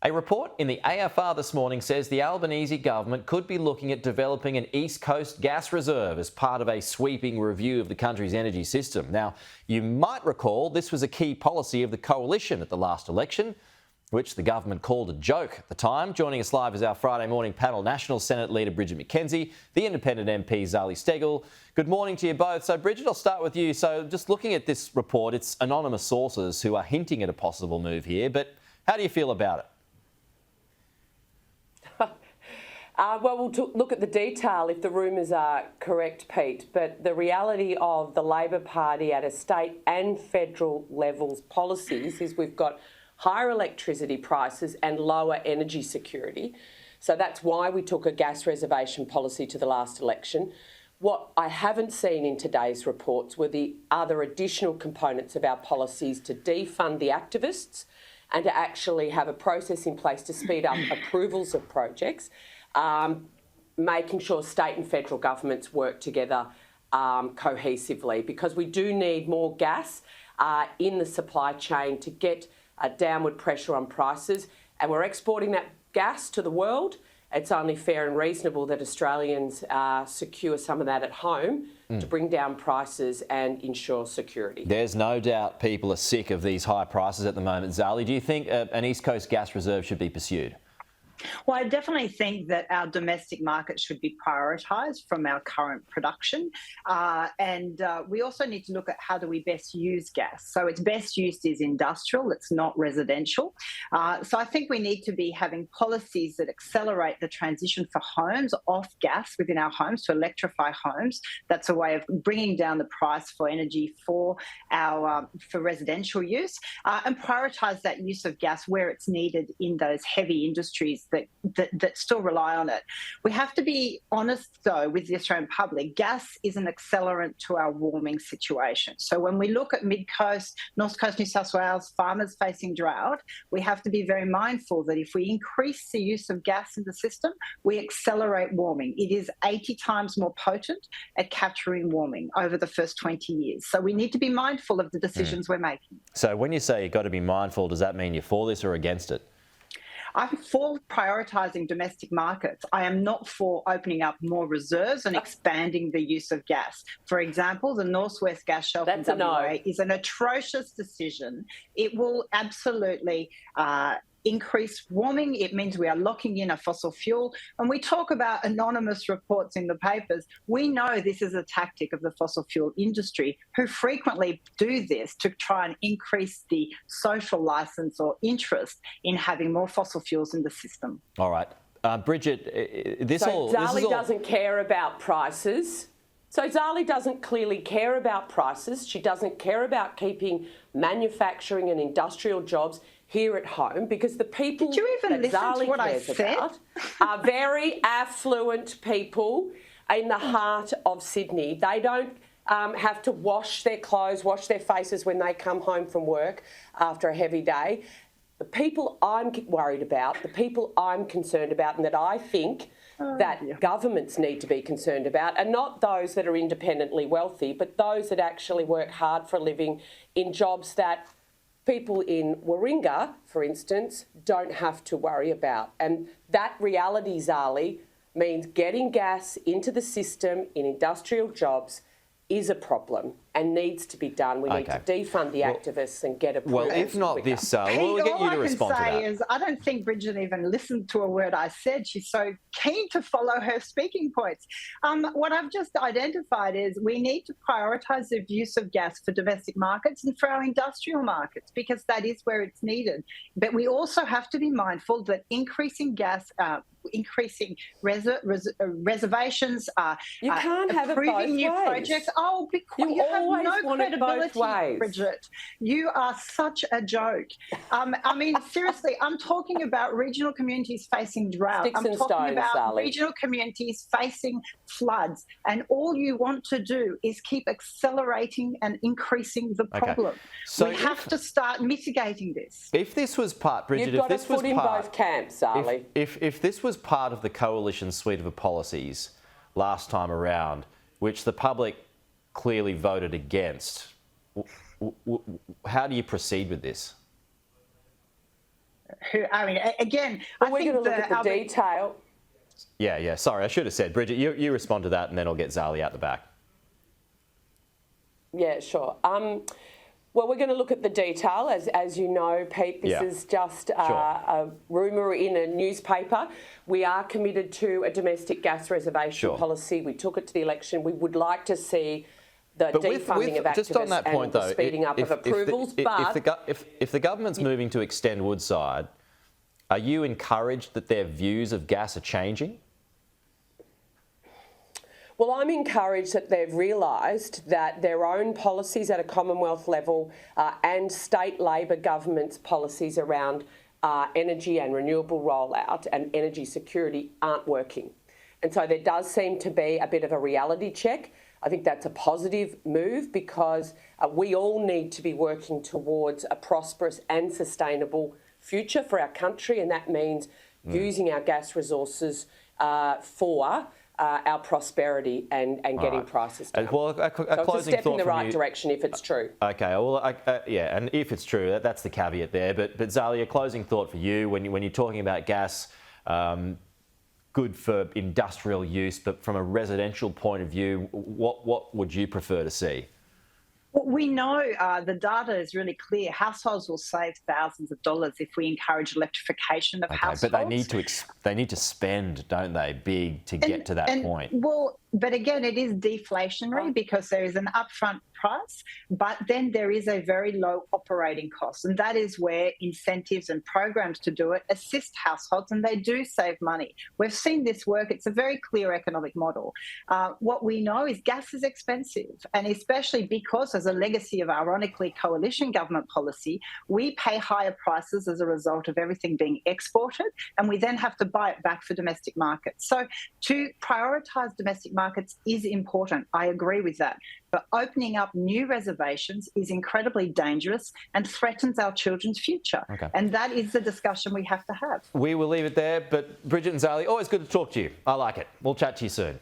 A report in the AFR this morning says the Albanese government could be looking at developing an East Coast gas reserve as part of a sweeping review of the country's energy system. Now, you might recall this was a key policy of the coalition at the last election, which the government called a joke at the time. Joining us live is our Friday morning panel, National Senate Leader Bridget McKenzie, the Independent MP Zali Steggall. Good morning to you both. So, Bridget, I'll start with you. So, just looking at this report, it's anonymous sources who are hinting at a possible move here, but how do you feel about it? Well, we'll look at the detail if the rumours are correct, Pete, but the reality of the Labor Party at a state and federal levels policies is we've got higher electricity prices and lower energy security. So that's why we took a gas reservation policy to the last election. What I haven't seen in today's reports were the other additional components of our policies to defund the activists and to actually have a process in place to speed up approvals of projects, making sure state and federal governments work together cohesively, because we do need more gas in the supply chain to get a downward pressure on prices, and we're exporting that gas to the world. It's only fair and reasonable that Australians secure some of that at home to bring down prices and ensure security. There's no doubt people are sick of these high prices at the moment. Zali, do you think an East Coast gas reserve should be pursued? Well, I definitely think that our domestic market should be prioritised from our current production. And we also need to look at how do we best use gas. So its best use is industrial, it's not residential. So I think we need to be having policies that accelerate the transition for homes off gas within our homes to electrify homes. That's a way of bringing down the price for energy for for residential use, and prioritise that use of gas where it's needed in those heavy industries that still rely on it. We have to be honest, though, with the Australian public. Gas is an accelerant to our warming situation. So when we look at Mid-Coast, North Coast, New South Wales, farmers facing drought, we have to be very mindful that if we increase the use of gas in the system, we accelerate warming. It is 80 times more potent at capturing warming over the first 20 years. So we need to be mindful of the decisions we're making. So when you say you've got to be mindful, does that mean you're for this or against it? I'm for prioritising domestic markets. I am not for opening up more reserves and expanding the use of gas. For example, the Northwest Gas Shelf in WA is an atrocious decision. It will absolutely increase warming. It means we are locking in a fossil fuel. And we talk about anonymous reports in the papers. We know this is a tactic of the fossil fuel industry, who frequently do this to try and increase the social licence or interest in having more fossil fuels in the system. All right. Bridget, Zali doesn't care about prices. So Zali doesn't clearly care about prices. She doesn't care about keeping manufacturing and industrial jobs here at home, because the people Did you even that listen Zali to what I cares said? about are very affluent people in the heart of Sydney. They don't have to wash their clothes, wash their faces when they come home from work after a heavy day. The people I'm worried about, the people I'm concerned about, and that I think that governments need to be concerned about, are not those that are independently wealthy, but those that actually work hard for a living in jobs that people in Warringah, for instance, don't have to worry about. And that reality, Zali, means getting gas into the system in industrial jobs is a problem and needs to be done. We need to defund the activists and get approved. Well, if not quicker. this, we'll get you to respond to that. All I can say is I don't think Bridget even listened to a word I said. She's so keen to follow her speaking points. What I've just identified is we need to prioritise the use of gas for domestic markets and for our industrial markets, because that is where it's needed. But we also have to be mindful that increasing gas, increasing reservations, you can't have approving new ways. Projects. Oh, because you have no credibility, Bridget. You are such a joke. I mean, seriously, I'm talking about regional communities facing drought. Sticks and stones, Zali. Regional communities facing floods, and all you want to do is keep accelerating and increasing the problem. So we have to start mitigating this. If this was part, Bridget, you've got to put in both camps, Zali. If this was part of the coalition suite of policies last time around, which the public clearly voted against, how do you proceed with this? I mean, again, Well, I we're think going to look at the detail. Yeah. Sorry, I should have said, Bridget, you respond to that and then I'll get Zali out the back. Yeah, sure. Well, we're going to look at the detail. As you know, Pete, this is just a rumour in a newspaper. We are committed to a domestic gas reservation policy. We took it to the election. We would like to see the defunding of activists just on that point, and the speeding up of approvals. If the government's moving to extend Woodside, are you encouraged that their views of gas are changing? Well, I'm encouraged that they've realised that their own policies at a Commonwealth level and state Labor government's policies around energy and renewable rollout and energy security aren't working. And so there does seem to be a bit of a reality check. I think that's a positive move because we all need to be working towards a prosperous and sustainable future for our country, and that means using our gas resources for our prosperity and getting prices down. Well, so it's a step in the right direction if it's true. Okay, well, yeah, and if it's true, that's the caveat there. But Zali, a closing thought for you when you're talking about gas, good for industrial use, but from a residential point of view, what would you prefer to see? Well, we know the data is really clear. Households will save thousands of dollars if we encourage electrification of households. But they need to spend, don't they, big to get to that point? Well, but again, it is deflationary because there is an upfront price, but then there is a very low operating cost. And that is where incentives and programs to do it assist households, and they do save money. We've seen this work. It's a very clear economic model. What we know is gas is expensive, and especially because as a legacy of, ironically, coalition government policy, we pay higher prices as a result of everything being exported, and we then have to buy it back for domestic markets. So to prioritise domestic markets is important. I agree with that. But opening up new reservations is incredibly dangerous and threatens our children's future. And that is the discussion we have to have. We will leave it there. But Bridget and Zali, always good to talk to you. I like it. We'll chat to you soon.